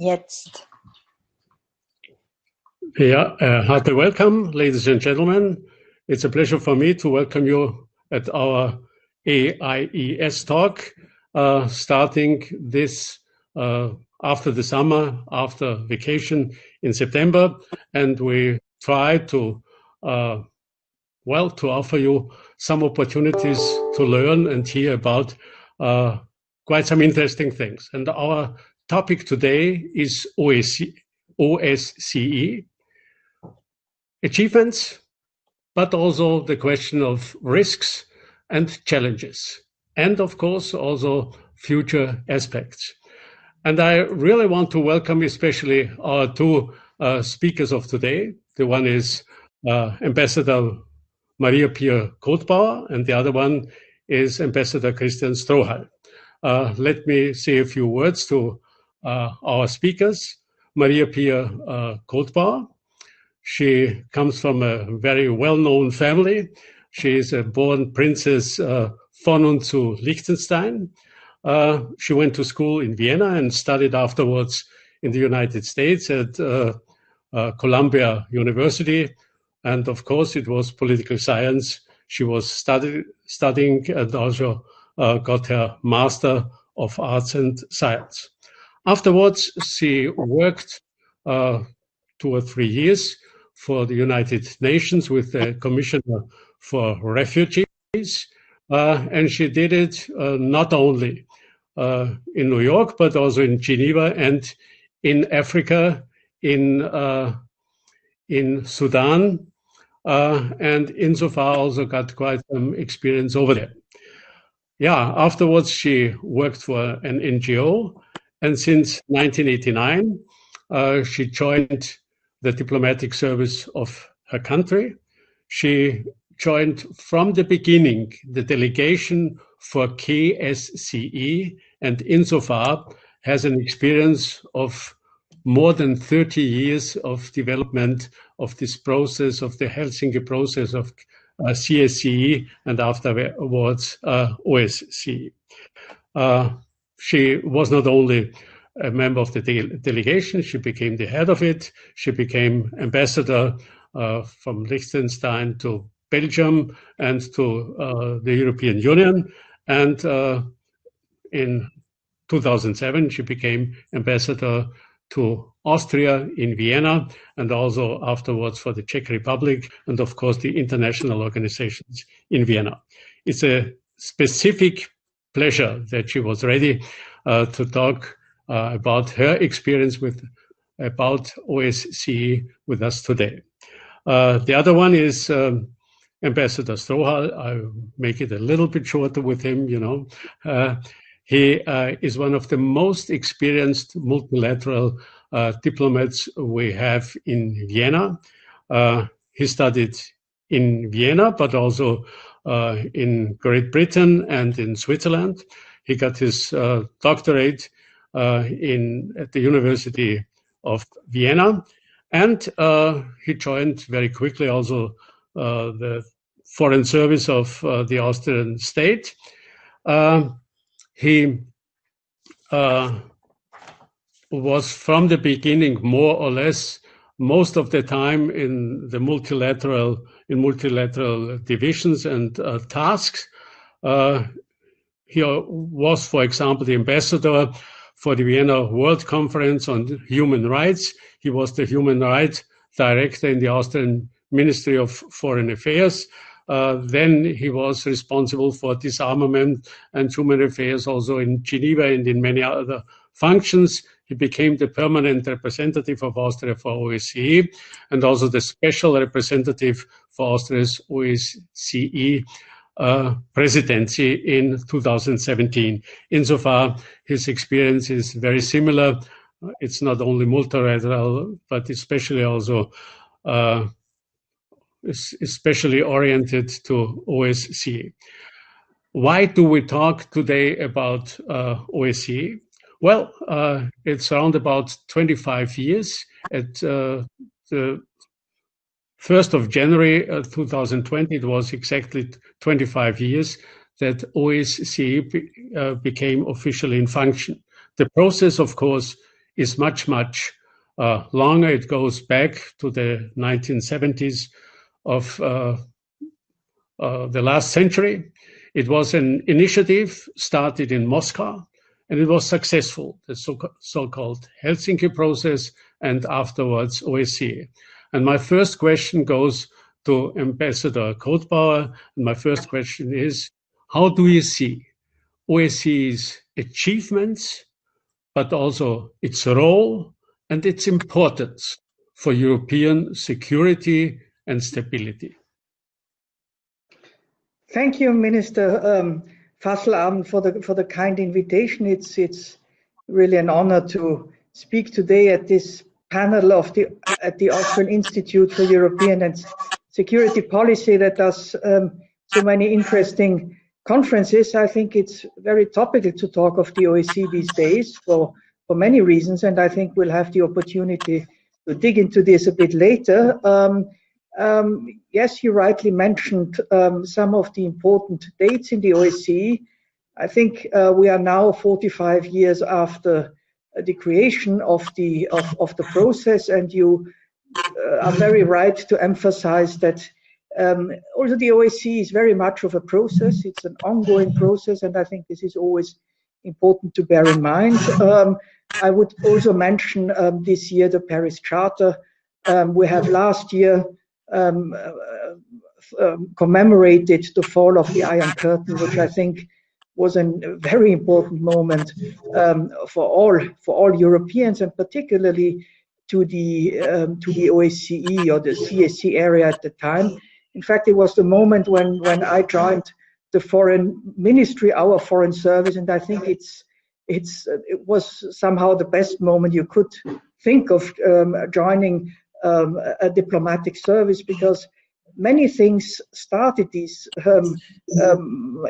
Jetzt. Yeah, hearty welcome, ladies and gentlemen. It's a pleasure for me to welcome you at our AIES talk, starting this after the summer, after vacation in September. And we try to, to offer you some opportunities to learn and hear about quite some interesting things. And our topic today is OSCE, achievements, but also the question of risks and challenges, and of course also future aspects. And I really want to welcome especially our two speakers of today. The one is Ambassador Maria-Pia Kothbauer, and the other one is Ambassador Chrisitan Strohal. Let me say a few words to our speakers. Maria-Pia Kothbauer. She comes from a very well-known family. She is a born Princess von zu Liechtenstein. She went to school in Vienna and studied afterwards in the United States at Columbia University. And of course, it was political science. She was studying and also got her Master of Arts and Science. Afterwards, she worked 2 or 3 years for the United Nations with the Commissioner for Refugees. And she did it not only in New York, but also in Geneva and in Africa, in Sudan, and insofar also got quite some experience over there. Yeah, afterwards she worked for an NGO, and since 1989, she joined the diplomatic service of her country. She joined from the beginning the delegation for KSCE, and insofar has an experience of more than 30 years of development of this process, of the Helsinki process of CSCE, and afterwards OSCE. She was not only a member of the delegation, she became the head of it. She became ambassador from Liechtenstein to Belgium and to the European Union. And in 2007, she became ambassador to Austria in Vienna, and also afterwards for the Czech Republic, and of course the international organizations in Vienna. It's a specific pleasure that she was ready to talk about her experience about OSCE with us today. The other one is Ambassador Strohal. I'll make it a little bit shorter with him, you know. He is one of the most experienced multilateral diplomats we have in Vienna. He studied in Vienna, but also in Great Britain and in Switzerland. He got his doctorate at the University of Vienna, and he joined very quickly also the Foreign Service of the Austrian state. He was from the beginning more or less most of the time in the multilateral divisions and tasks. He was, for example, the ambassador for the Vienna World Conference on Human Rights. He was the human rights director in the Austrian Ministry of Foreign Affairs. Then he was responsible for disarmament and human affairs also in Geneva and in many other functions. He became the permanent representative of Austria for OSCE and also the special representative for Austria's OSCE presidency in 2017. Insofar, his experience is very similar. It's not only multilateral, but especially also especially oriented to OSCE. Why do we talk today about OSCE? Well, it's around about 25 years. At the 1st of January 2020, it was exactly 25 years that OSCE became officially in function. The process, of course, is much, much longer. It goes back to the 1970s of the last century. It was an initiative started in Moscow, and it was successful, the so-called Helsinki process, and afterwards OSCE. And my first question goes to Ambassador Kothbauer, and my first question is, how do you see OSCE's achievements, but also its role and its importance for European security and stability? Thank you, Minister Fasslabend, for the kind invitation. It's really an honor to speak today at this panel at the Austrian Institute for European and Security Policy that does so many interesting conferences. I think it's very topical to talk of the OSCE these days for many reasons, and I think we'll have the opportunity to dig into this a bit later. Yes, you rightly mentioned some of the important dates in the OSCE. I think we are now 45 years after the creation of the process, and you are very right to emphasize that also the OSCE is very much of a process. It's an ongoing process, and I think this is always important to bear in mind. I would also mention this year the Paris Charter. We have last year commemorated the fall of the Iron Curtain, which I think was a very important moment for all Europeans, and particularly to the OSCE or the CSC area at the time. In fact, it was the moment when I joined the foreign ministry, our foreign service, and I think it was somehow the best moment you could think of joining a diplomatic service, because many things started this in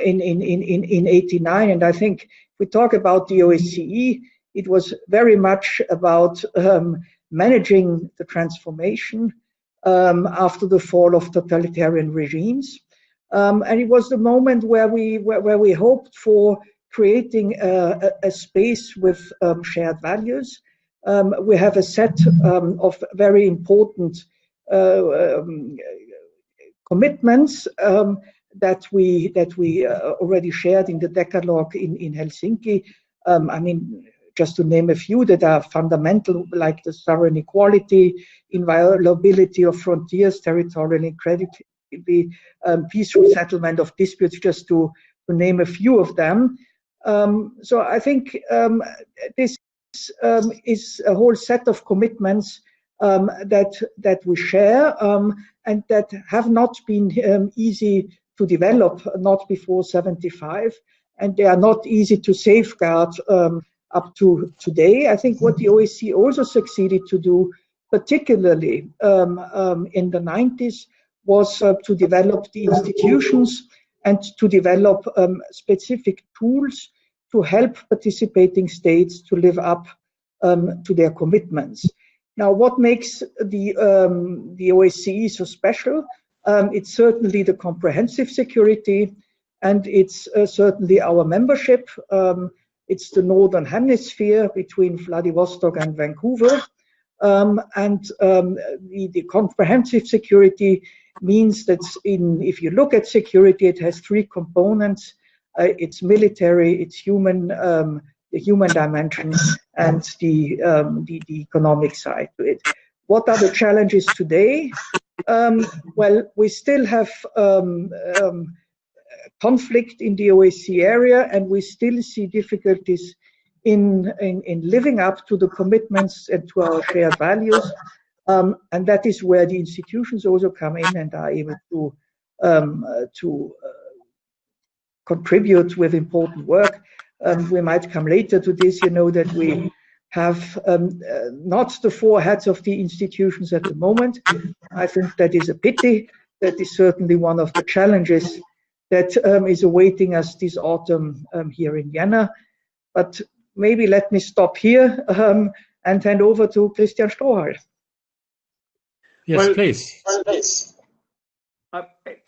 89, and I think if we talk about the OSCE, it was very much about managing the transformation after the fall of totalitarian regimes, and it was the moment where we hoped for creating a space with shared values. We have a set of very important commitments that we already shared in the Decalogue in Helsinki. I mean, just to name a few that are fundamental, like the sovereign equality, inviolability of frontiers, territorial integrity, peaceful settlement of disputes, just to name a few of them. So I think this is a whole set of commitments that we share and that have not been easy to develop, not before 75, and they are not easy to safeguard up to today. I think what the OSCE also succeeded to do, particularly in the 90s, was to develop the institutions and to develop specific tools to help participating states to live up to their commitments. Now, what makes the OSCE so special? It's certainly the comprehensive security, and it's certainly our membership. It's the Northern Hemisphere between Vladivostok and Vancouver. And the comprehensive security means that if you look at security, it has three components. It's military, it's human, the human dimension, and the economic side to it. What are the challenges today? Well, we still have conflict in the OSCE area, and we still see difficulties in living up to the commitments and to our shared values. And that is where the institutions also come in and are able to contribute with important work. We might come later to this. You know that we have not the four heads of the institutions at the moment. I think that is a pity. That is certainly one of the challenges that is awaiting us this autumn here in Vienna. But maybe let me stop here and hand over to Chrisitan Strohal. Yes, please.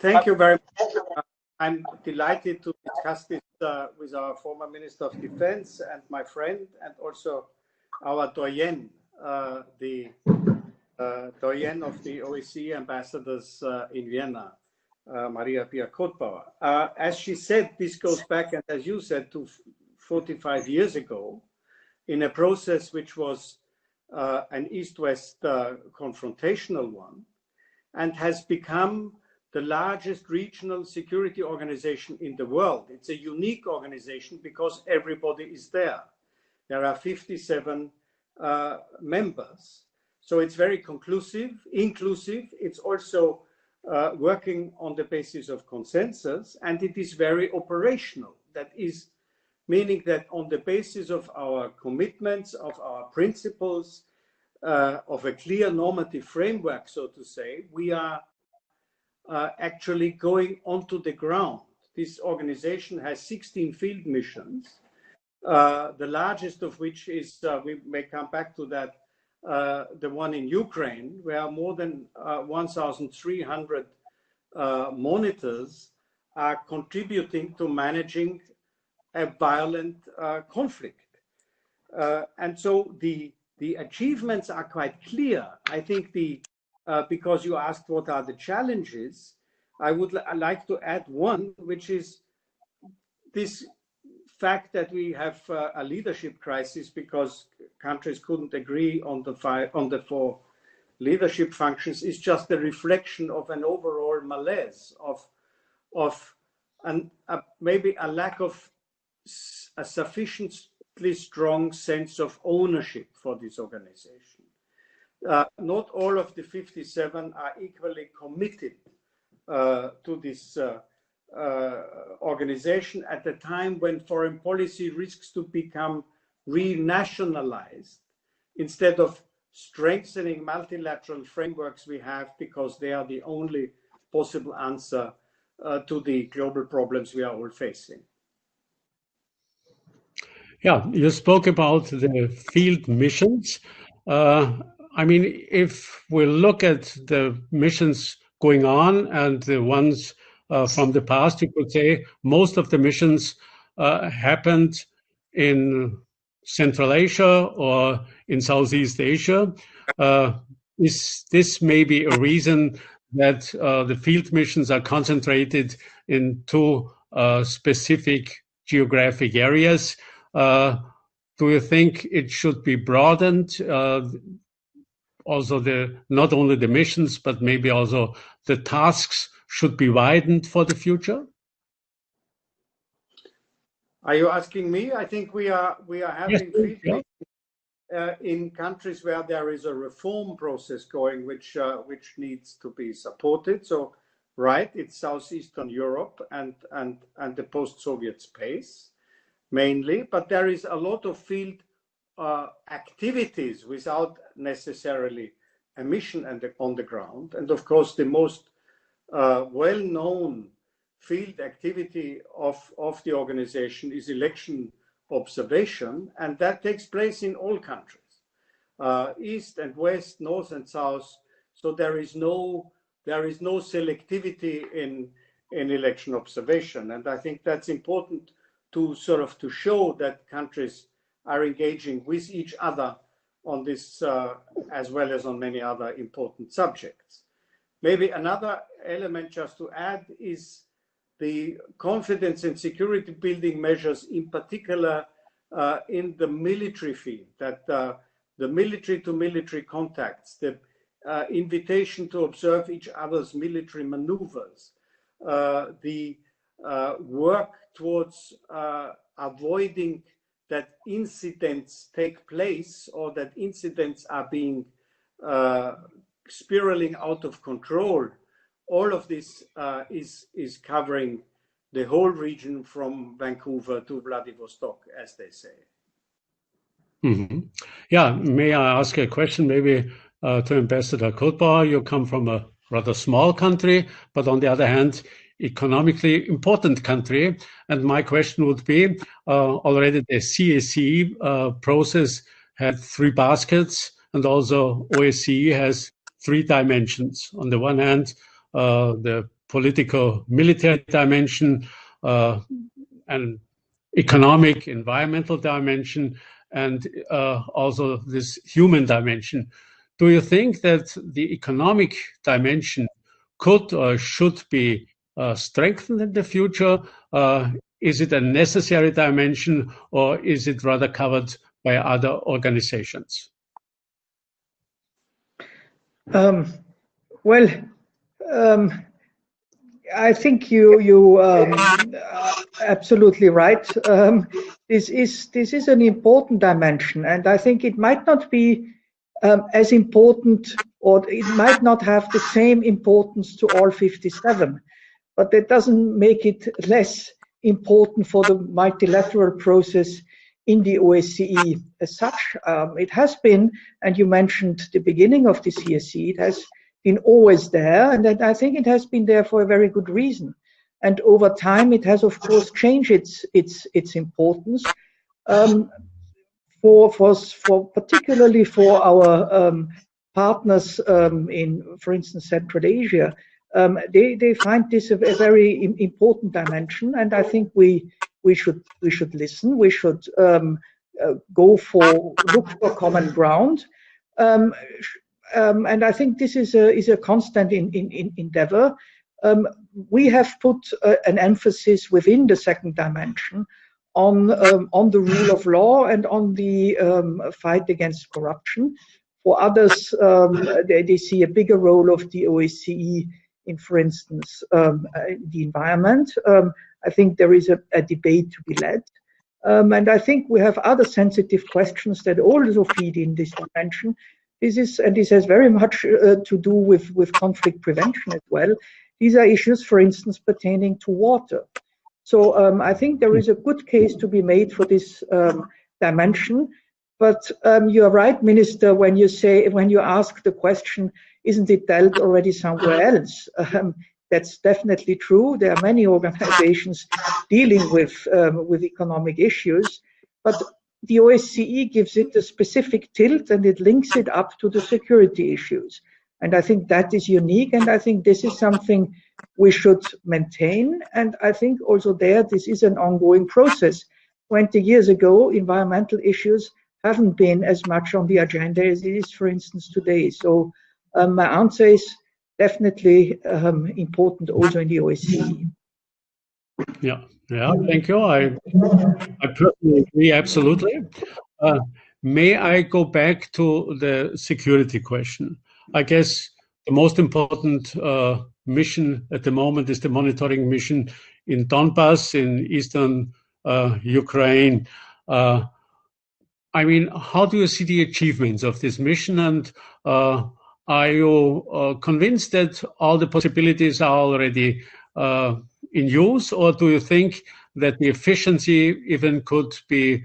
Thank you very much. I'm delighted to discuss this with our former Minister of Defense and my friend, and also our doyen, the doyen of the OSCE ambassadors in Vienna, Maria-Pia Kothbauer. As she said, this goes back, and as you said, to 45 years ago, in a process which was an East-West confrontational one, and has become the largest regional security organization in the world. It's a unique organization because everybody is there. There are 57 members. So it's very inclusive. It's also working on the basis of consensus, and it is very operational. That is meaning that on the basis of our commitments, of our principles, of a clear normative framework, so to say, we are actually going onto the ground. This organization has 16 field missions, the largest of which is, we may come back to that, the one in Ukraine, where more than 1,300 monitors are contributing to managing a violent conflict. And so the achievements are quite clear. I think because you asked what are the challenges, I would like to add one, which is this fact that we have a leadership crisis because countries couldn't agree on the 4 leadership functions is just a reflection of an overall malaise of maybe a lack of a sufficiently strong sense of ownership for this organization. Not all of the 57 are equally committed to this organization at a time when foreign policy risks to become renationalized instead of strengthening multilateral frameworks we have, because they are the only possible answer to the global problems we are all facing. Yeah, you spoke about the field missions. I mean, if we look at the missions going on and the ones from the past, you could say most of the missions happened in Central Asia or in Southeast Asia. Is this maybe a reason that the field missions are concentrated in 2 specific geographic areas? Do you think it should be broadened? Also, not only the missions, but maybe also the tasks should be widened for the future? Are you asking me? I think we are having field missions in countries where there is a reform process going, which needs to be supported. So, right, it's Southeastern Europe and the post-Soviet space mainly, but there is a lot of field activities without necessarily a mission on the ground. And of course, the most well-known field activity of the organization is election observation, and that takes place in all countries, East and West, North and South. So there is no selectivity in election observation, and I think that's important to to show that countries are engaging with each other on this as well as on many other important subjects. Maybe another element just to add is the confidence and security building measures, in particular in the military field, that the military to military contacts, the invitation to observe each other's military maneuvers, the work towards avoiding that incidents take place or that incidents are being spiraling out of control. All of this is covering the whole region from Vancouver to Vladivostok, as they say. Mm-hmm. Yeah, may I ask a question maybe to Ambassador Kothbauer? You come from a rather small country, but on the other hand, economically important country. And my question would be, already the CAC process had 3 baskets, and also OSCE has 3 dimensions. On the one hand, the political military dimension, an economic environmental dimension, and also this human dimension. Do you think that the economic dimension could or should be strengthened in the future? Is it a necessary dimension, or is it rather covered by other organizations? Well, I think you are absolutely right. This is an important dimension, and I think it might not be as important, or it might not have the same importance to all 57, but that doesn't make it less important for the multilateral process in the OSCE as such. It has been, and you mentioned the beginning of the CSC, it has been always there, and I think it has been there for a very good reason. And over time, it has, of course, changed its importance. For particularly for our partners in, for instance, Central Asia, they find this a very important dimension, and I think we should listen. We should look for common ground, and I think this is a constant endeavor. We have put an emphasis within the second dimension on the rule of law and on the fight against corruption. For others, they see a bigger role of the OSCE in, for instance, the environment. I think there is a debate to be led. And I think we have other sensitive questions that also feed in this dimension. This has very much to do with conflict prevention as well. These are issues, for instance, pertaining to water. So I think there is a good case to be made for this dimension. But you are right, Minister, when you ask the question, isn't it dealt already somewhere else? That's definitely true. There are many organizations dealing with economic issues, but the OSCE gives it a specific tilt and it links it up to the security issues. And I think that is unique, and I think this is something we should maintain. And I think also this is an ongoing process. 20 years ago, environmental issues haven't been as much on the agenda as it is, for instance, today. So my answer is definitely important also in the OSCE. Yeah, thank you. I personally agree, absolutely. May I go back to the security question? I guess the most important mission at the moment is the monitoring mission in Donbass, in eastern Ukraine. I mean, how do you see the achievements of this mission, and are you convinced that all the possibilities are already in use, or do you think that the efficiency even could be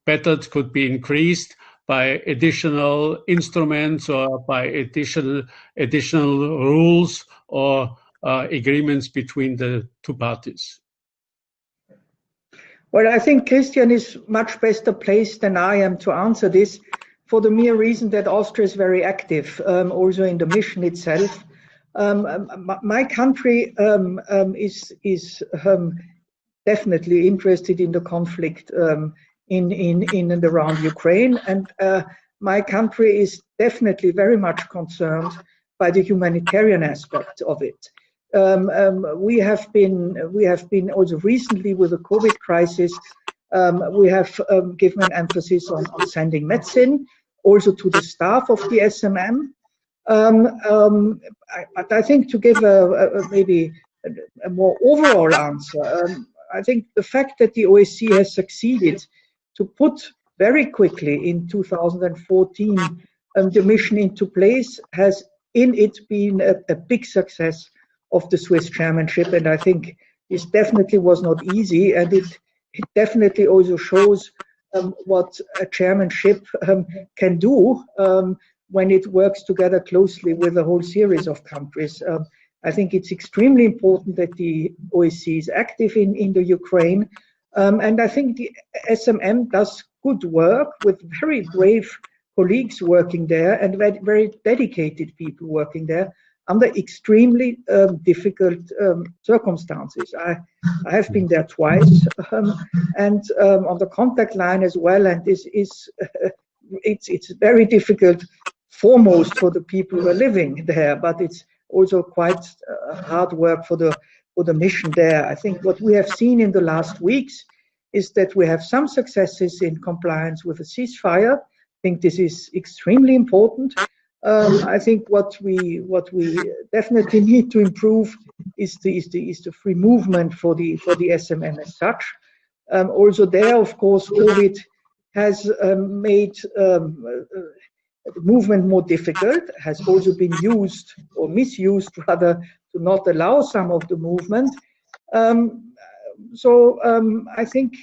bettered, could be increased by additional instruments or by additional rules or agreements between the two parties? Well, I think Christian is much better placed than I am to answer this, for the mere reason that Austria is very active, also in the mission itself. My country is definitely interested in the conflict in and around Ukraine, and my country is definitely very much concerned by the humanitarian aspect of it. We have been also recently with the COVID crisis. We have given an emphasis on sending medicine also to the staff of the SMM. But I think to give maybe a more overall answer, I think the fact that the OSCE has succeeded to put very quickly in 2014 the mission into place has in it been a big success of the Swiss chairmanship, and I think this definitely was not easy, and it definitely also shows what a chairmanship can do when it works together closely with a whole series of countries. I think it's extremely important that the OSCE is active in the Ukraine, and I think the SMM does good work with very brave colleagues working there and very dedicated people working there. under extremely difficult circumstances. I have been there twice, and on the contact line as well, and this is it's very difficult, foremost for the people who are living there, but it's also quite hard work for the mission there. I think what we have seen in the last weeks is that we have some successes in compliance with a ceasefire. I think this is extremely important. I think what we definitely need to improve is the free movement for the SMM as such. Also there, of course, COVID has made the movement more difficult, has also been used or misused rather to not allow some of the movement. So I think,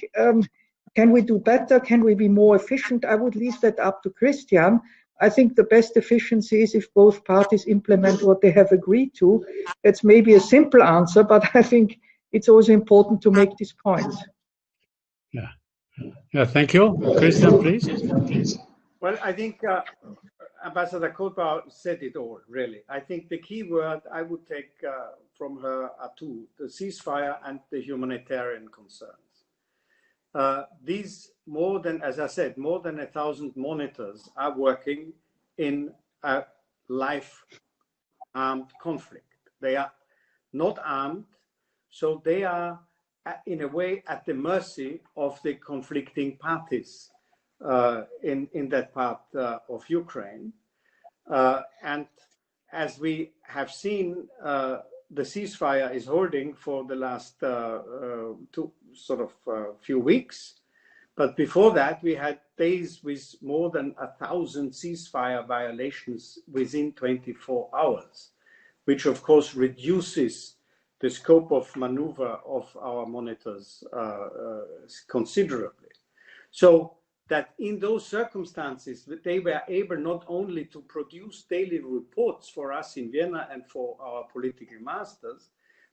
can we do better? Can we be more efficient? I would leave that up to Christian. I think the best efficiency is if both parties implement what they have agreed to. It's maybe a simple answer, but I think it's also important to make this point. Yeah, thank you. Christian, please. Well, I think Ambassador Kothbauer said it all, really. I think the key word I would take from her are two: the ceasefire and the humanitarian concerns. These more than, as I said, more than 1,000 monitors are working in a live armed conflict. They are not armed, so they are in a way at the mercy of the conflicting parties in that part of Ukraine. And as we have seen, the ceasefire is holding for the last few weeks. But before that, we had days with more than 1,000 ceasefire violations within 24 hours, which of course reduces the scope of maneuver of our monitors considerably. So that in those circumstances, they were able not only to produce daily reports for us in Vienna and for our political masters,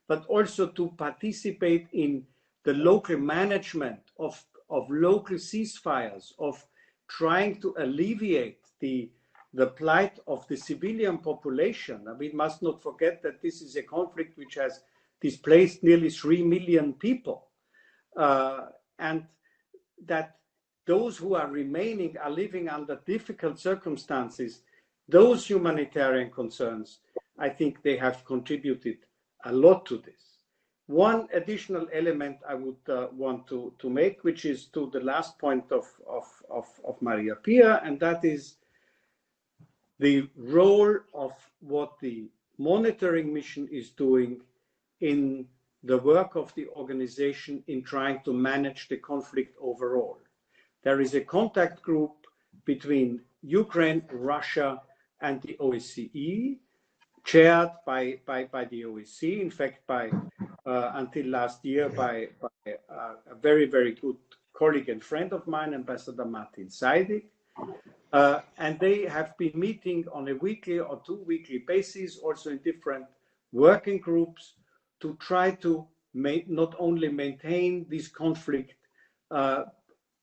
but also to participate in the local management of local ceasefires, of trying to alleviate the plight of the civilian population. And we must not forget that this is a conflict which has displaced nearly 3 million people, and that those who are remaining are living under difficult circumstances. Those humanitarian concerns, I think they have contributed a lot to this. One additional element I would want to make, which is to the last point of Maria-Pia, and that is the role of what the monitoring mission is doing in the work of the organization in trying to manage the conflict overall. There is a contact group between Ukraine, Russia, and the OSCE, chaired by the OSCE, in fact, until last year, by a very, very good colleague and friend of mine, Ambassador Martin Seidig. And they have been meeting on a weekly or 2-weekly basis, also in different working groups, to try to not only maintain this conflict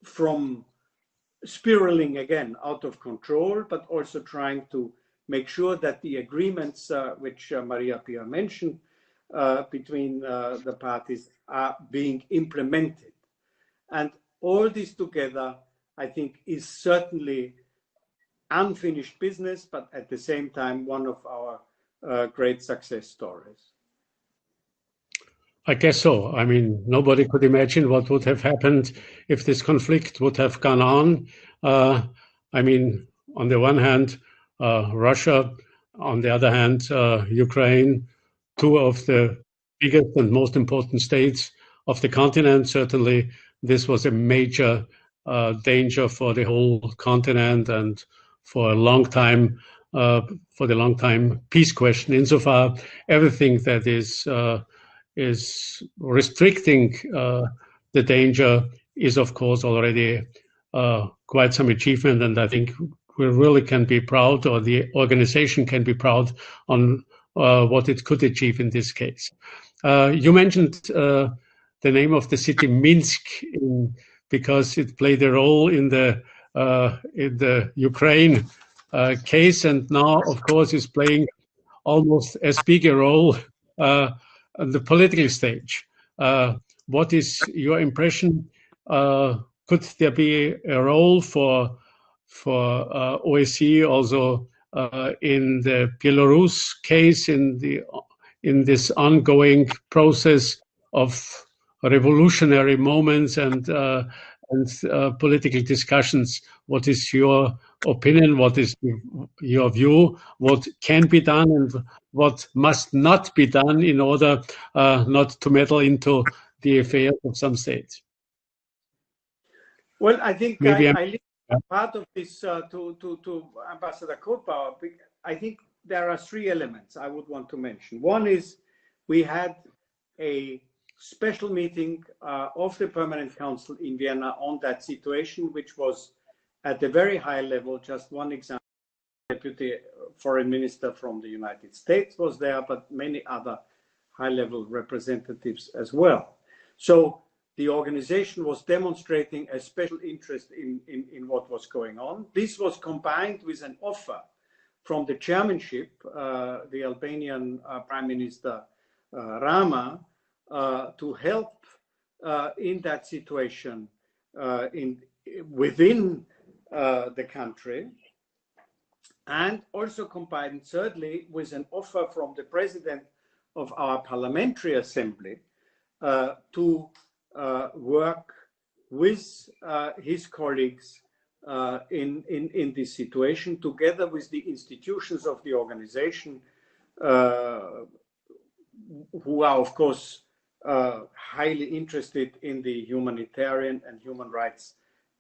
from spiraling again out of control, but also trying to make sure that the agreements which Maria-Pia mentioned between the parties are being implemented. And all this together, I think, is certainly unfinished business, but at the same time, one of our great success stories. I guess so. I mean, nobody could imagine what would have happened if this conflict would have gone on. I mean, on the one hand, Russia, on the other hand, Ukraine, two of the biggest and most important states of the continent. Certainly, this was a major danger for the whole continent and for a long time, for the long time peace question. Insofar, everything that is restricting the danger is, of course, already quite some achievement, and I think we really can be proud, or the organization can be proud on what it could achieve in this case. You mentioned the name of the city, Minsk, because it played a role in the Ukraine case, and now, of course, is playing almost as big a role on the political stage. What is your impression? Could there be a role for OSCE also in the Belarus case, in this ongoing process of revolutionary moments and political discussions? What is your opinion? What is your view? What can be done and what must not be done in order not to meddle into the affairs of some states? Well, I think Maybe I leave part of this to Ambassador Kothbauer. I think there are three elements I would want to mention. One is we had a special meeting of the Permanent Council in Vienna on that situation, which was at a very high level. Just one example, Deputy Foreign Minister from the United States was there, but many other high-level representatives as well. So the organization was demonstrating a special interest in what was going on. This was combined with an offer from the chairmanship, the Albanian Prime Minister Rama, to help in that situation within the country, and also combined thirdly with an offer from the president of our parliamentary assembly to work with his colleagues in this situation, together with the institutions of the organization, who are of course highly interested in the humanitarian and human rights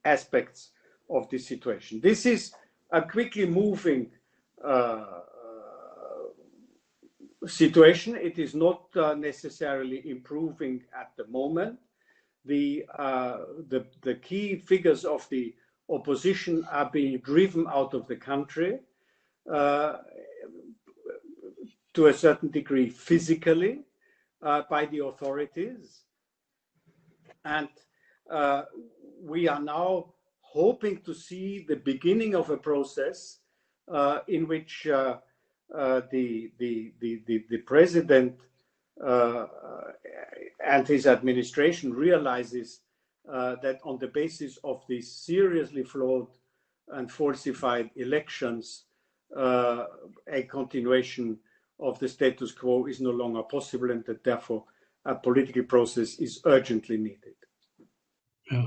aspects of this situation. This is a quickly moving situation. It is not necessarily improving at the moment. The key figures of the opposition are being driven out of the country to a certain degree physically by the authorities, and we are now hoping to see the beginning of a process in which the president and his administration realizes that on the basis of these seriously flawed and falsified elections, a continuation of the status quo is no longer possible, and that therefore a political process is urgently needed. Yeah.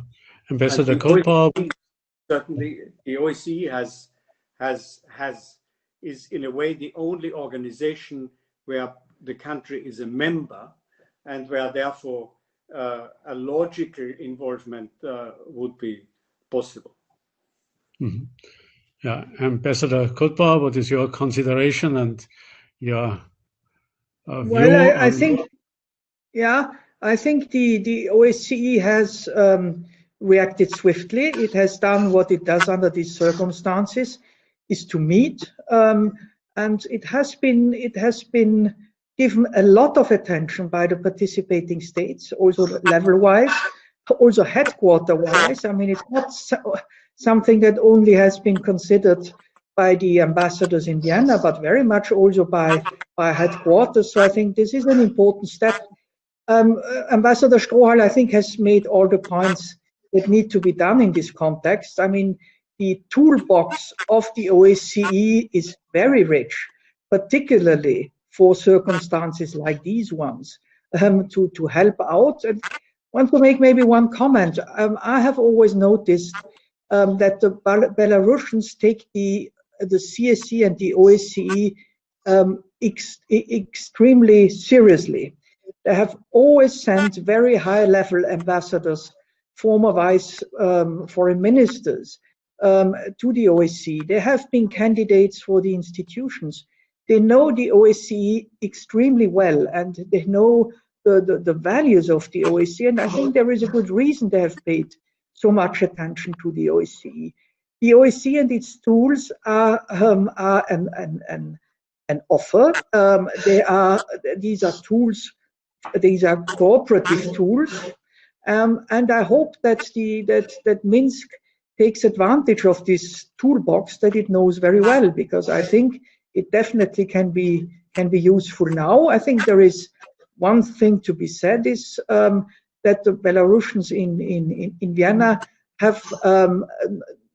Ambassador Kothbauer. Certainly, the OSCE is in a way the only organization where the country is a member, and where therefore a logical involvement would be possible. Mm-hmm. Yeah, Ambassador Kothbauer, what is your consideration and your view? Well, I think, yeah, I think the OSCE has reacted swiftly. It has done what it does under these circumstances, is to meet, and it has been given a lot of attention by the participating states, also level-wise, also headquarter-wise. I mean, it's not something that only has been considered by the ambassadors in Vienna, but very much also by headquarters. So I think this is an important step. Ambassador Strohal, I think, has made all the points that need to be done in this context. I mean, the toolbox of the OSCE is very rich, particularly for circumstances like these ones, to help out. And I want to make maybe one comment. I have always noticed that the Belarusians take the CSE and the OSCE extremely seriously. They have always sent very high-level ambassadors, former vice foreign ministers, to the OSCE. They have been candidates for the institutions. They know the OSCE extremely well, and they know the values of the OSCE, and I think there is a good reason they have paid so much attention to the OSCE. The OSCE and its tools are an offer. These are tools. These are cooperative tools, and I hope that Minsk takes advantage of this toolbox that it knows very well, because I think it definitely can be can be useful now. I think there is one thing to be said is that the Belarusians in Vienna have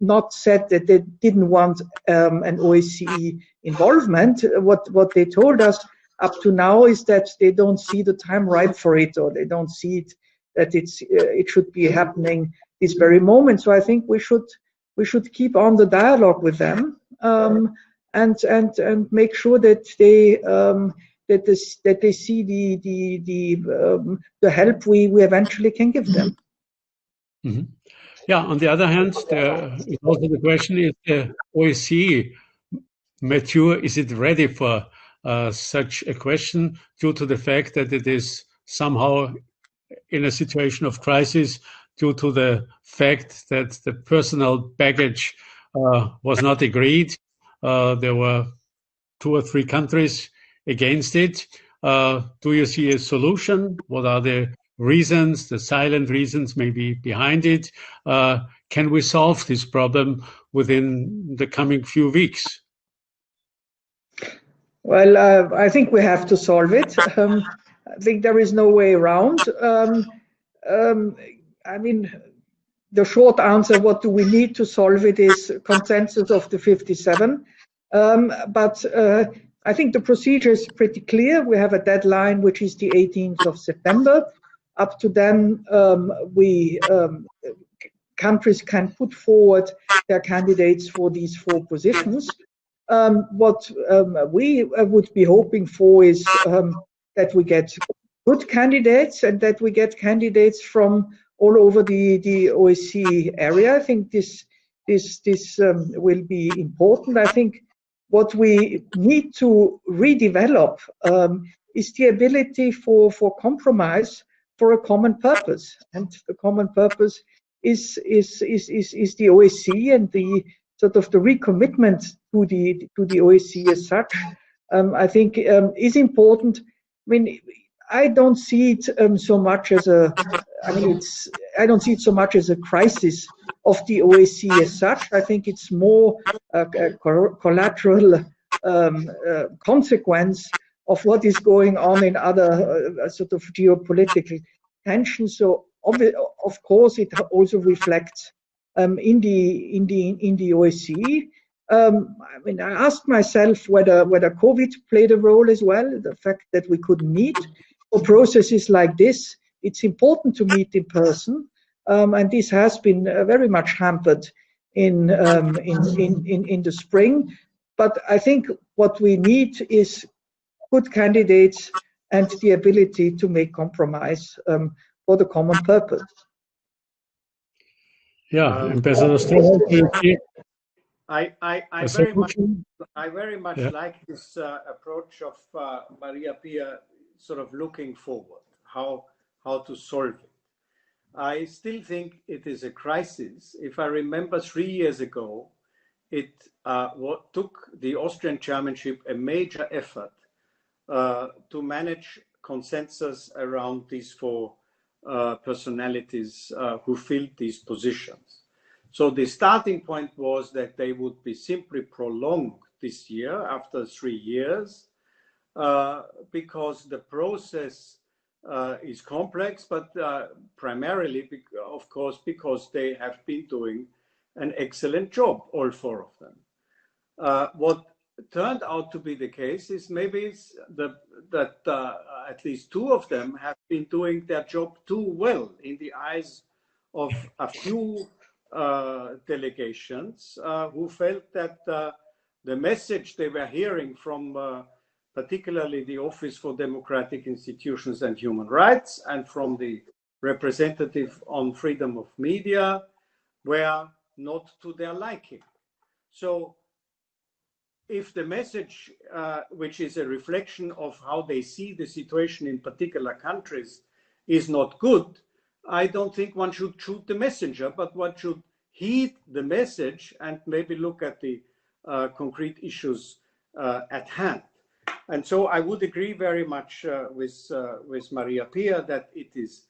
not said that they didn't want an OSCE involvement. What they told us up to now is that they don't see the time ripe for it, or they don't see it that it should be happening this very moment. So I think we should keep on the dialogue with them and make sure that they see the help we eventually can give them. Mm-hmm. Yeah. On the other hand, also the question is the OSCE mature? Is it ready for such a question due to the fact that it is somehow in a situation of crisis due to the fact that the personal baggage was not agreed? There were 2 or 3 countries against it. Do you see a solution? What are the reasons, the silent reasons maybe behind it? Can we solve this problem within the coming few weeks? Well, I think we have to solve it. I think there is no way around. I mean, the short answer, what do we need to solve it, is consensus of the 57. But I think the procedure is pretty clear. We have a deadline, which is the 18th of September. Up to then, countries can put forward their candidates for these 4 positions. What we would be hoping for is that we get good candidates and that we get candidates from all over the OSCE area. I think this will be important. I think what we need to redevelop is the ability for compromise for a common purpose, and the common purpose is the OSCE, and the sort of the recommitment to the OSCE as such. I think is important. I mean, I don't see it so much as a. I mean, I don't see it so much as a crisis of the OSCE as such. I think it's more a collateral consequence of what is going on in other sort of geopolitical tensions. So of course, it also reflects in the OSCE. I mean, I asked myself whether COVID played a role as well. The fact that we couldn't meet for processes like this, it's important to meet in person, and this has been very much hampered in the spring. But I think what we need is good candidates and the ability to make compromise for the common purpose. Yeah, Ambassador Strohal, I very much like this approach of Maria-Pia, sort of looking forward, how to solve it. I still think it is a crisis. If I remember 3 years ago, it took the Austrian chairmanship a major effort to manage consensus around these 4 personalities who filled these positions. So the starting point was that they would be simply prolonged this year after 3 years, because the process is complex, but primarily, of course, because they have been doing an excellent job, all 4 of them. What turned out to be the case is maybe that at least 2 of them have been doing their job too well in the eyes of a few delegations who felt that the message they were hearing from particularly the Office for Democratic Institutions and Human Rights and from the representative on freedom of media were not to their liking. So if the message, which is a reflection of how they see the situation in particular countries, is not good, I don't think one should shoot the messenger, but one should heed the message and maybe look at the concrete issues at hand. And so I would agree very much with Maria-Pia that it is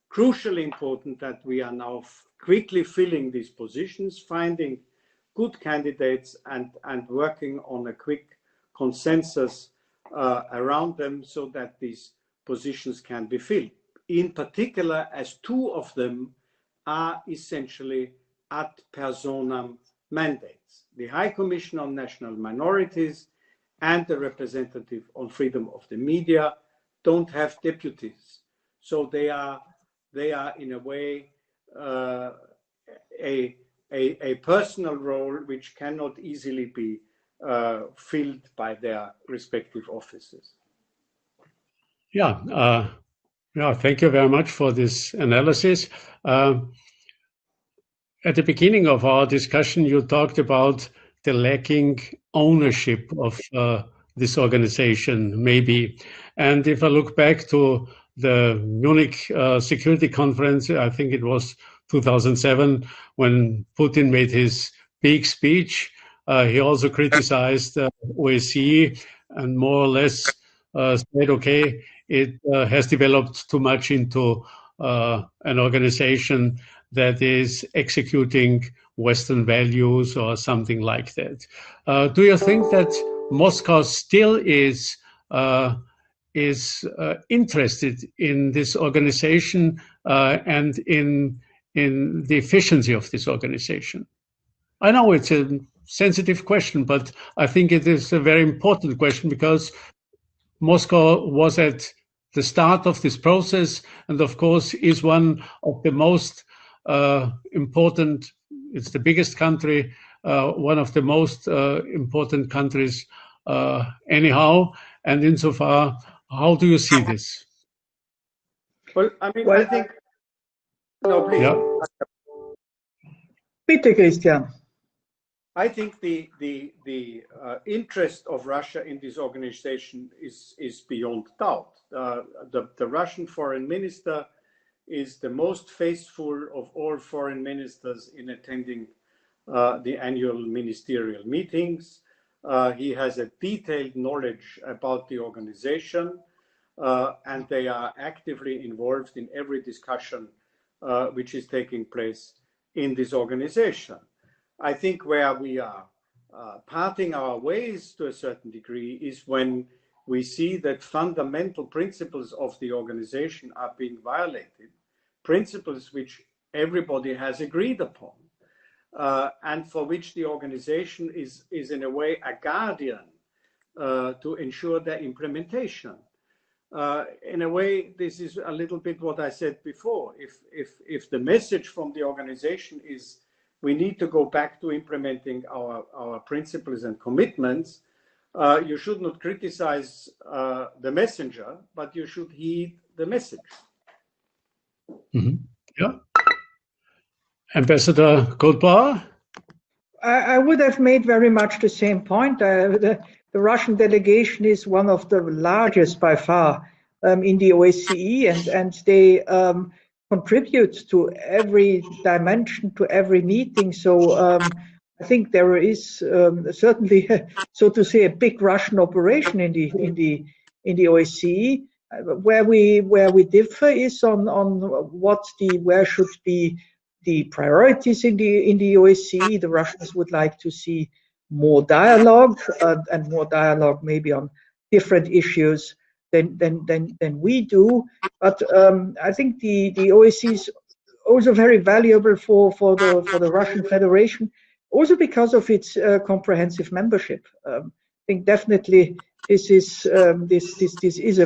crucially important that we are now quickly filling these positions, finding good candidates and working on a quick consensus around them so that these positions can be filled. In particular, as two of them are essentially ad personam mandates, the High Commission on National Minorities and the Representative on Freedom of the Media don't have deputies. So they are in a way a personal role which cannot easily be filled by their respective offices. Yeah, thank you very much for this analysis. At the beginning of our discussion, you talked about the lacking ownership of this organization, maybe. And if I look back to the Munich Security Conference, I think it was 2007, when Putin made his big speech, he also criticized OSCE and more or less said, okay, it has developed too much into an organization that is executing Western values or something like that. Do you think that Moscow still is interested in this organization and in the efficiency of this organization? I know it's a sensitive question, but I think it is a very important question because Moscow was at the start of this process and, of course, is one of the most important, it's the biggest country, one of the most important countries anyhow. And insofar, how do you see this? Well, I mean, I think... No, please. Yeah. Bitte, Christian. I think the interest of Russia in this organization is beyond doubt. The Russian foreign minister is the most faithful of all foreign ministers in attending the annual ministerial meetings. He has a detailed knowledge about the organization, and they are actively involved in every discussion which is taking place in this organization. I think where we are parting our ways to a certain degree is when we see that fundamental principles of the organization are being violated, principles which everybody has agreed upon, and for which the organization is in a way a guardian to ensure their implementation. In a way, this is a little bit what I said before. If the message from the organization is we need to go back to implementing our principles and commitments, you should not criticize the messenger, but you should heed the message. Mm-hmm. Yeah. Ambassador Kothbauer? I would have made very much the same point. The Russian delegation is one of the largest by far in the OSCE, and they contribute to every dimension, to every meeting. So I think there is certainly, so to say, a big Russian operation in the OSCE. Where we differ is on where should be the priorities in the OSCE. The Russians would like to see more dialogue and more dialogue maybe on different issues than we do. But I think the OSCE is also very valuable for the Russian Federation, also because of its comprehensive membership. I think definitely this is a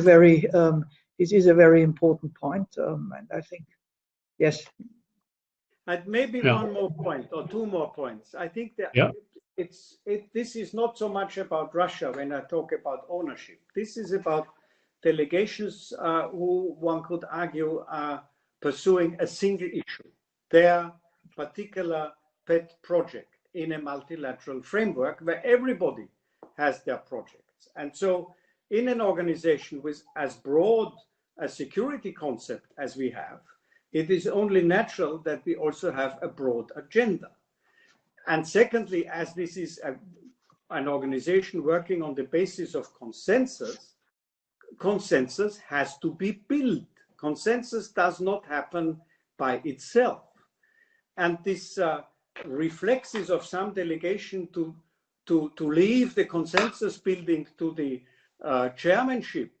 very important point, and I think yes. And maybe one more point or two more points. I think that this is not so much about Russia when I talk about ownership. This is about delegations who one could argue are pursuing a single issue, their particular pet project in a multilateral framework where everybody has their projects. And so in an organization with as broad a security concept as we have, it is only natural that we also have a broad agenda. And secondly, as this is an organization working on the basis of consensus, consensus has to be built. Consensus does not happen by itself. And this reflexes of some delegation to leave the consensus building to chairmanship,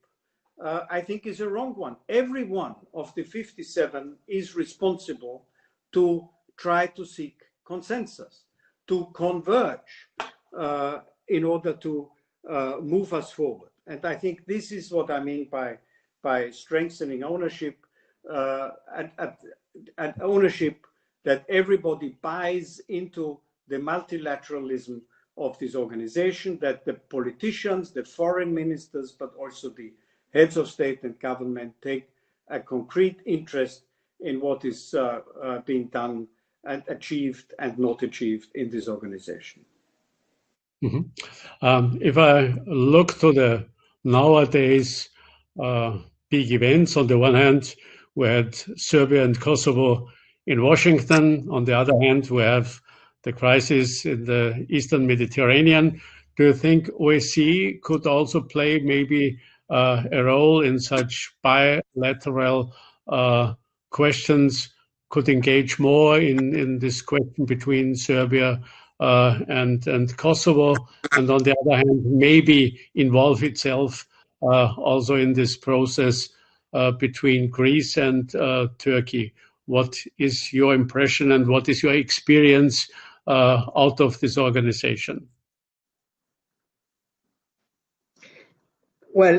I think, is a wrong one. Every one of the 57 is responsible to try to seek consensus, to converge in order to move us forward. And I think this is what I mean by strengthening ownership, and ownership that everybody buys into the multilateralism of this organization, that the politicians, the foreign ministers, but also the heads of state and government take a concrete interest in what is being done and achieved and not achieved in this organization. Mm-hmm. If I look to the nowadays big events, on the one hand, we had Serbia and Kosovo in Washington. On the other hand, we have the crisis in the Eastern Mediterranean. Do you think OSCE could also play maybe a role in such bilateral questions, could engage more in this question between Serbia and Kosovo, and on the other hand, maybe involve itself also in this process between Greece and Turkey? What is your impression and what is your experience out of this organization? Well,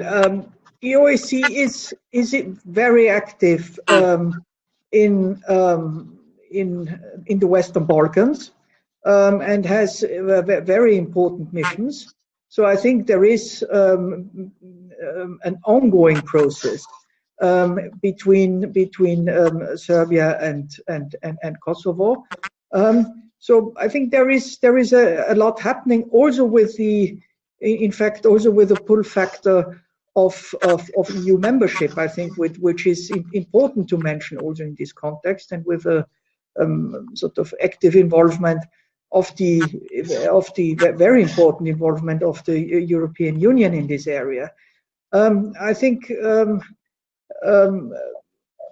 the OSCE is very active in the Western Balkans and has very important missions. So I think there is an ongoing process between Serbia and Kosovo. So I think there is a lot happening also with the, in fact, also with the pull factor of EU membership, I think, which is important to mention also in this context, and with a sort of active involvement of the very important involvement of the European Union in this area. I think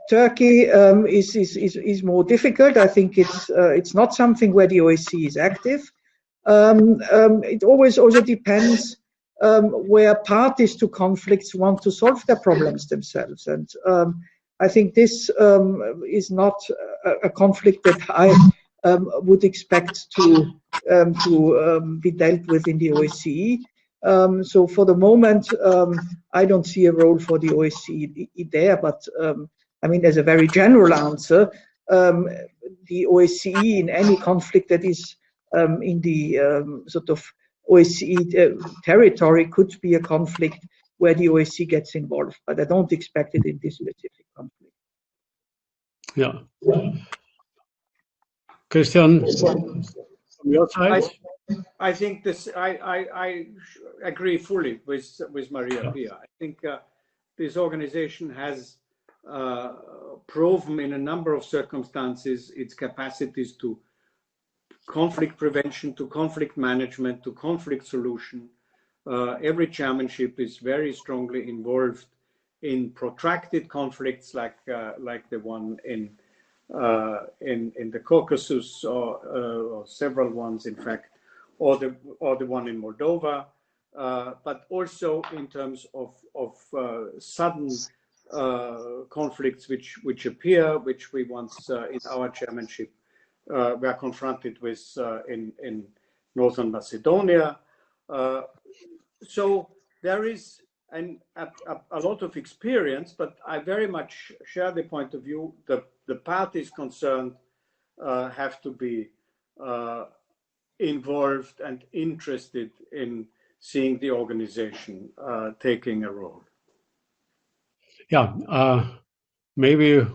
Turkey is more difficult. I think it's not something where the OSCE is active. It always also depends where parties to conflicts want to solve their problems themselves, and I think this is not a conflict that I would expect to be dealt with in the OSCE. So for the moment, I don't see a role for the OSCE there, but I mean, as a very general answer, the OSCE in any conflict that is in the sort of OSCE territory could be a conflict where the OSCE gets involved, but I don't expect it in this specific conflict. Yeah. Christian, from your side? I think this. I agree fully with Maria-Pia. I think this organization has proven in a number of circumstances its capacities to conflict prevention, to conflict management, to conflict solution. Every chairmanship is very strongly involved in protracted conflicts like the one in the Caucasus, or several ones, in fact, or the one in Moldova, but also in terms of sudden conflicts which appear, which we once in our chairmanship were confronted with in Northern Macedonia. So there is a lot of experience, but I very much share the point of view that the parties concerned have to be involved and interested in seeing the organization taking a role. Yeah, maybe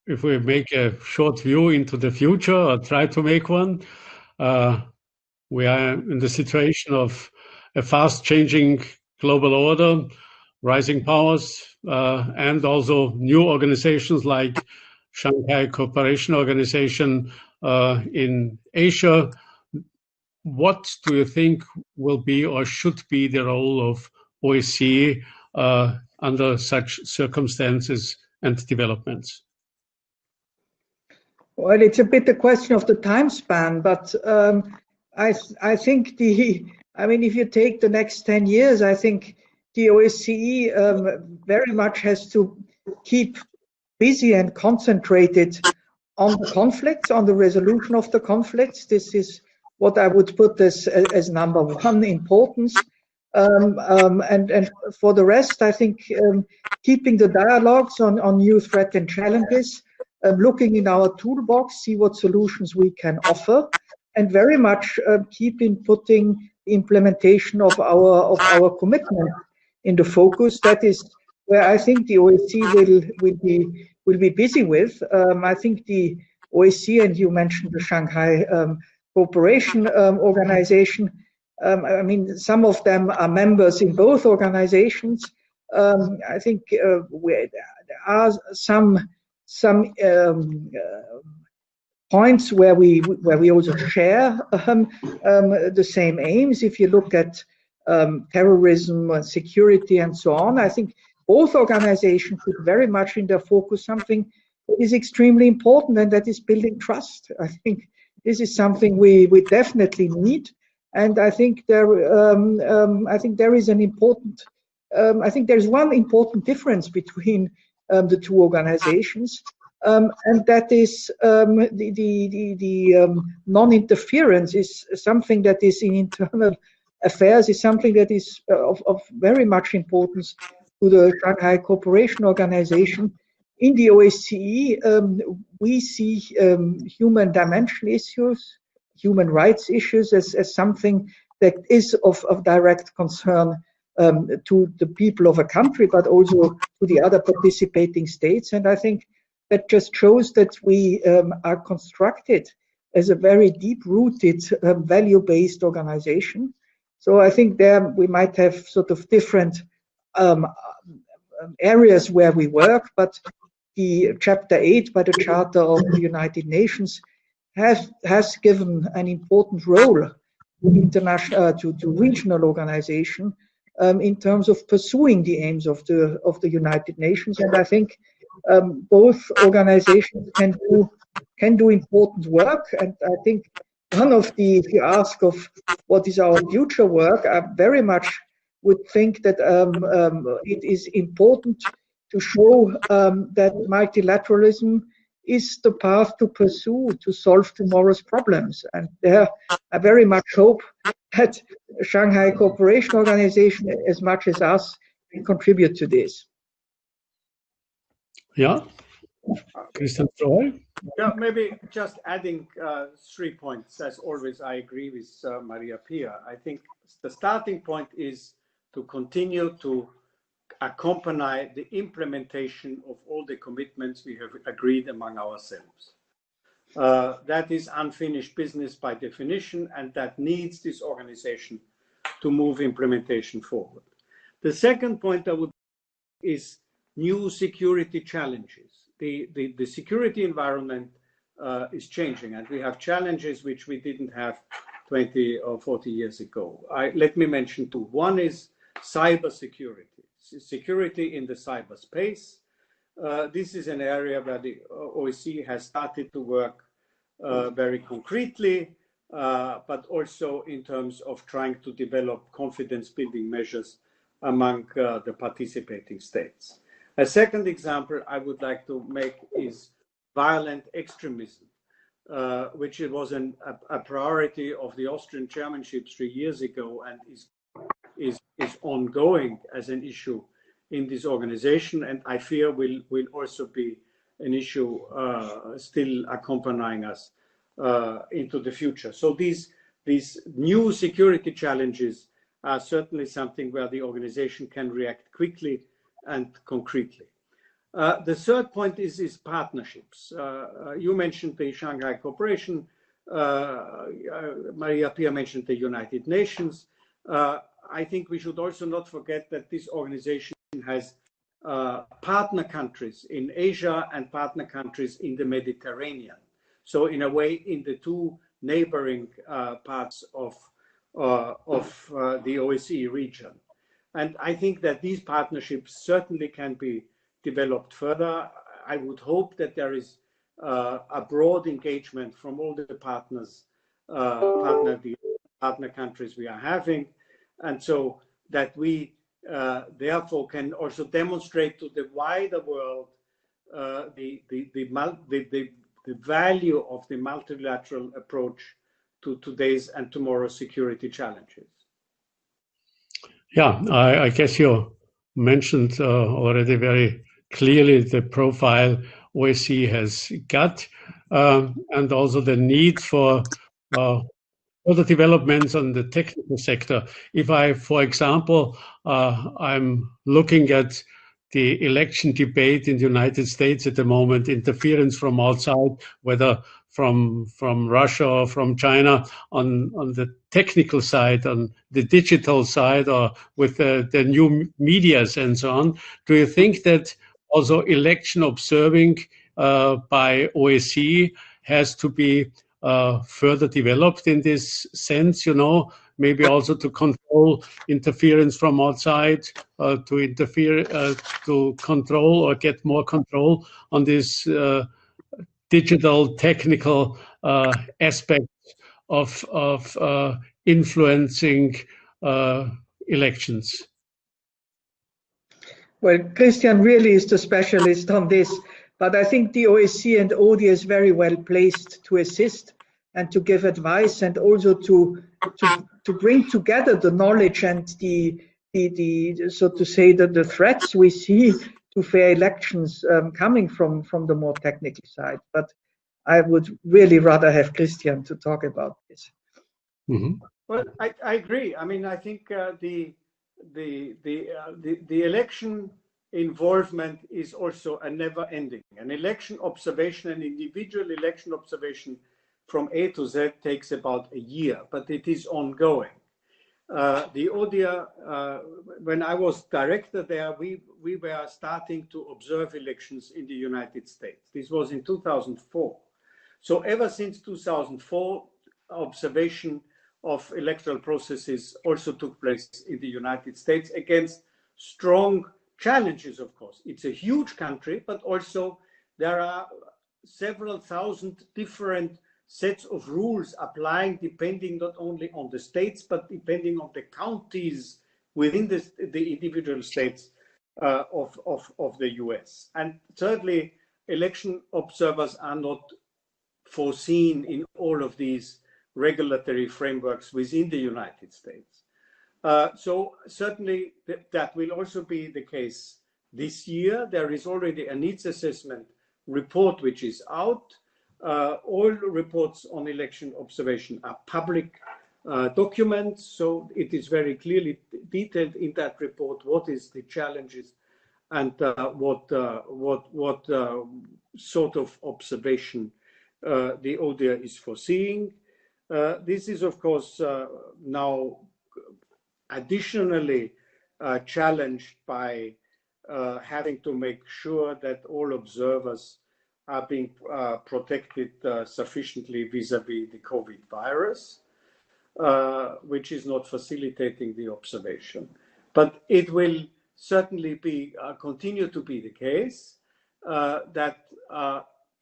if we make a short view into the future, or try to make one, we are in the situation of a fast-changing global order, rising powers, and also new organizations like Shanghai Cooperation Organization in Asia. What do you think will be or should be the role of OSCE under such circumstances and developments? Well, it's a bit a question of the time span, but I think I mean, if you take the next 10 years, I think the OSCE very much has to keep busy and concentrated on the conflicts, on the resolution of the conflicts. This is what I would put as number one importance. And for the rest, I think keeping the dialogues on new threats and challenges, looking in our toolbox, see what solutions we can offer, and very much putting the implementation of our commitment in the focus. That is where I think the OSCE will be busy with. I think the OSCE, and you mentioned the Shanghai Cooperation Organization. I mean, some of them are members in both organizations. I think there are some points where we also share the same aims. If you look at terrorism and security and so on, I think both organizations put very much in their focus something that is extremely important, and that is building trust. I think this is something we definitely need, and I think there is an important. I think there is one important difference between the two organizations, and that is the non-interference is something that is in internal affairs, is something that is of very much importance to the Shanghai Cooperation Organization. In the OSCE, we see human dimension issues, human rights issues as something that is of direct concern to the people of a country, but also to the other participating states. And I think that just shows that we are constructed as a very deep-rooted, value-based organization. So I think there we might have sort of different areas where we work, but the Chapter 8 by the Charter of the United Nations has given an important role to international to regional organization in terms of pursuing the aims of the United Nations. And I think both organizations can do important work. And I think one of the, if you ask of what is our future work, I very much would think that it is important to show that multilateralism is the path to pursue to solve tomorrow's problems. And there, I very much hope that the Shanghai Cooperation Organization, as much as us, can contribute to this. Yeah, Chrisitan Strohal. Yeah, maybe just adding 3 points. As always, I agree with Maria-Pia. I think the starting point is to continue to accompany the implementation of all the commitments we have agreed among ourselves. That is unfinished business by definition, and that needs this organization to move implementation forward. The second point I would is new security challenges. The security environment is changing, and we have challenges which we didn't have 20 or 40 years ago. Let me mention two. One is cybersecurity. Security in the cyberspace. This is an area where the OSCE has started to work very concretely, but also in terms of trying to develop confidence-building measures among the participating states. A second example I would like to make is violent extremism, which was a priority of the Austrian chairmanship 3 years ago and is ongoing as an issue in this organization, and I fear will also be an issue still accompanying us into the future. So these new security challenges are certainly something where the organization can react quickly and concretely. The third point is partnerships. You mentioned the Shanghai Cooperation. Maria-Pia mentioned the United Nations. I think we should also not forget that this organization has partner countries in Asia and partner countries in the Mediterranean. So in a way, in the two neighboring parts of the OSCE region. And I think that these partnerships certainly can be developed further. I would hope that there is a broad engagement from all the partners, partner countries we are having, and so that we therefore can also demonstrate to the wider world the value of the multilateral approach to today's and tomorrow's security challenges. Yeah, I guess you mentioned already very clearly the profile OSCE has got, and also the need for further developments on the technical sector. If I, for example, I'm looking at the election debate in the United States at the moment, interference from outside, whether from Russia or from China, on the technical side, on the digital side, or with the new medias and so on. Do you think that also election observing by OSCE has to be further developed in this sense, you know, maybe also to control interference from outside, to interfere, to control or get more control on this digital technical aspect of influencing elections? Well, Christian really is the specialist on this, but I think the OSCE and ODIHR is very well placed to assist and to give advice, and also to bring together the knowledge and the so to say the threats we see to fair elections coming from the more technical side. But I would really rather have Christian to talk about this. Mm-hmm. Well, I agree. I mean, I think the election involvement is also a never ending. An election observation, an individual election observation from A to Z takes about a year, but it is ongoing. The ODIHR, when I was director there, we were starting to observe elections in the United States. This was in 2004. So ever since 2004, observation of electoral processes also took place in the United States against strong challenges, of course. It's a huge country, but also there are several thousand different sets of rules applying depending not only on the states, but depending on the counties within the individual states of the US. And thirdly, election observers are not foreseen in all of these regulatory frameworks within the United States. So certainly that will also be the case this year. There is already a needs assessment report which is out. All reports on election observation are public documents, so it is very clearly detailed in that report what is the challenges and what sort of observation the ODIHR is foreseeing. This is, of course, now additionally challenged by having to make sure that all observers are being protected sufficiently vis-à-vis the COVID virus, which is not facilitating the observation. But it will certainly be continue to be the case that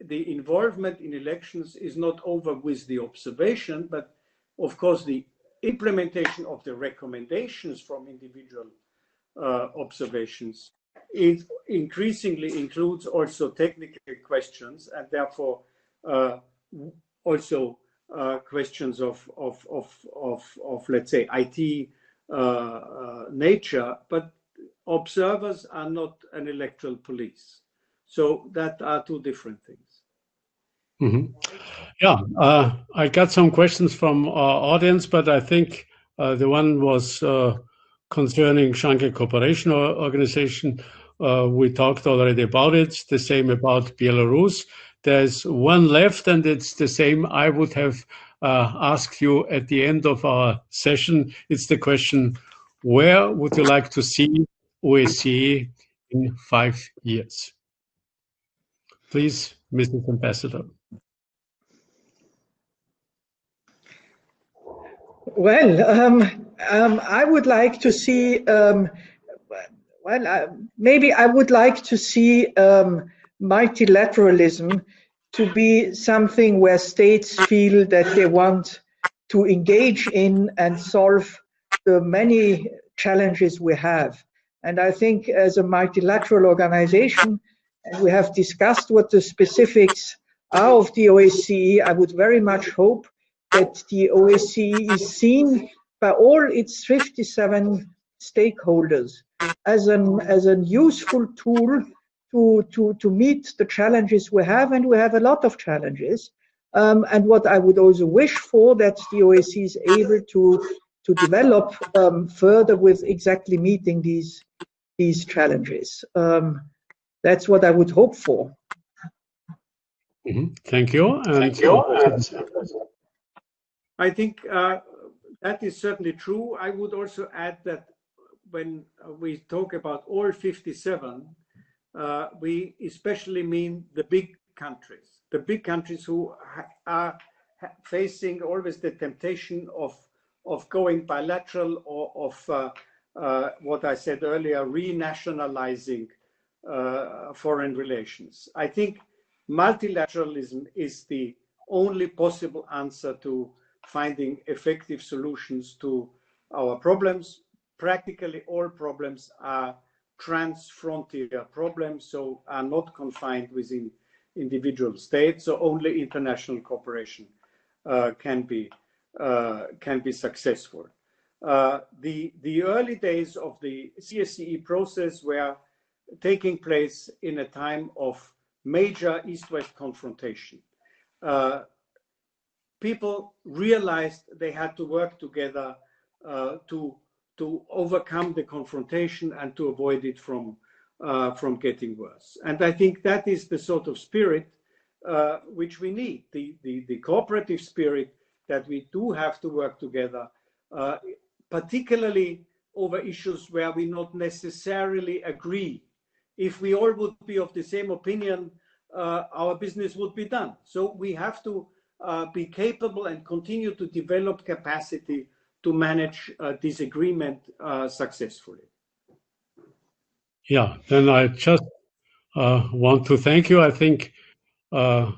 the involvement in elections is not over with the observation, but of course the implementation of the recommendations from individual observations, it increasingly includes also technical questions, and therefore also questions of let's say IT nature. But observers are not an electoral police, so that are two different things. Mm-hmm. Yeah, I got some questions from our audience, but I think the one was concerning Shanghai Cooperation Organization. We talked already about it, the same about Belarus. There's one left, and it's the same I would have asked you at the end of our session. It's the question, where would you like to see OSCE in 5 years? Please, Mrs. Ambassador. Well, I would like to see, maybe I would like to see multilateralism to be something where states feel that they want to engage in and solve the many challenges we have. And I think as a multilateral organization, and we have discussed what the specifics are of the OSCE, I would very much hope that the OSCE is seen by all its 57 stakeholders as an useful tool to meet the challenges we have, and we have a lot of challenges. And what I would also wish for, that the OSCE is able to develop further with exactly meeting these challenges. That's what I would hope for. Mm-hmm. Thank you. And I think that is certainly true. I would also add that when we talk about all 57, we especially mean the big countries who are facing always the temptation of going bilateral, or of what I said earlier, renationalizing foreign relations. I think multilateralism is the only possible answer to finding effective solutions to our problems. Practically all problems are trans-frontier problems, so are not confined within individual states, so only international cooperation can be successful. The early days of the CSCE process were taking place in a time of major East-West confrontation. People realized they had to work together to overcome the confrontation and to avoid it from getting worse. And I think that is the sort of spirit which we need, the cooperative spirit, that we do have to work together, particularly over issues where we not necessarily agree. If we all would be of the same opinion, our business would be done. So we have to be capable and continue to develop capacity to manage disagreement successfully. yeah, then I just want to thank you. I think OSCE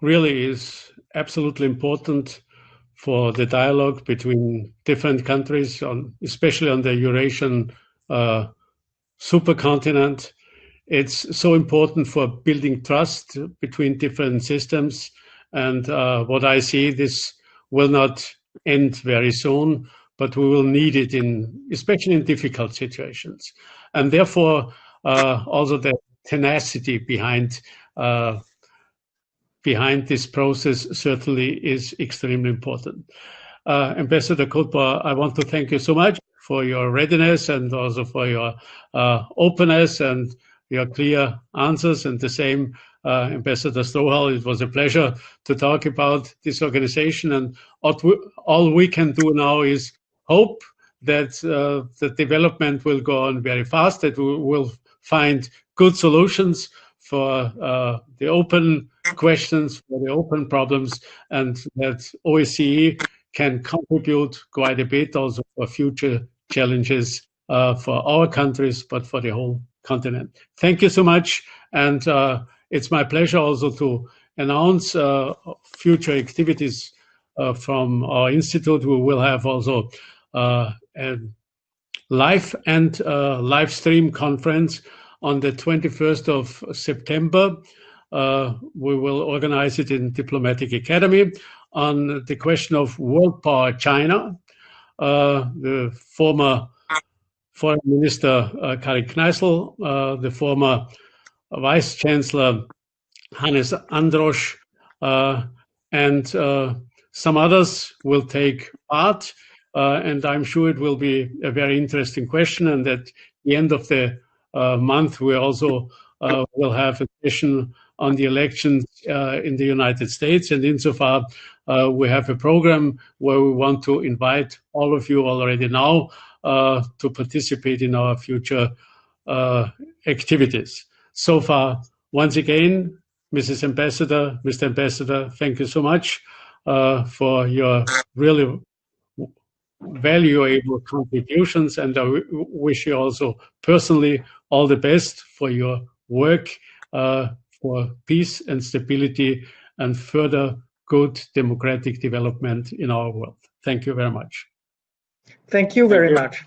really is absolutely important for the dialogue between different countries, especially on the Eurasian supercontinent. It's so important for building trust between different systems. And what I see, this will not end very soon, but we will need it especially in difficult situations. And therefore, also the tenacity behind this process certainly is extremely important. Ambassador Kothbauer, I want to thank you so much for your readiness and also for your openness and your clear answers, and the same, Ambassador Strohal. It was a pleasure to talk about this organization, and all we can do now is hope that the development will go on very fast, that we will find good solutions for the open questions, for the open problems, and that OSCE can contribute quite a bit also for future challenges for our countries, but for the whole continent. Thank you so much. And it's my pleasure also to announce future activities from our institute. We will have also a live and live stream conference on the 21st of September. We will organize it in Diplomatic Academy on the question of world power China. The former Foreign Minister Kari Kneißl, the former Vice Chancellor Hannes Androsch, and some others will take part. And I'm sure it will be a very interesting question. And at the end of the month, we also will have a session on the elections in the United States. And insofar, we have a program where we want to invite all of you already now to participate in our future activities. So far, once again, Mrs. Ambassador, Mr. Ambassador, thank you so much for your really valuable contributions, and I wish you also personally all the best for your work for peace and stability and further good democratic development in our world. Thank you very much. Thank you very much.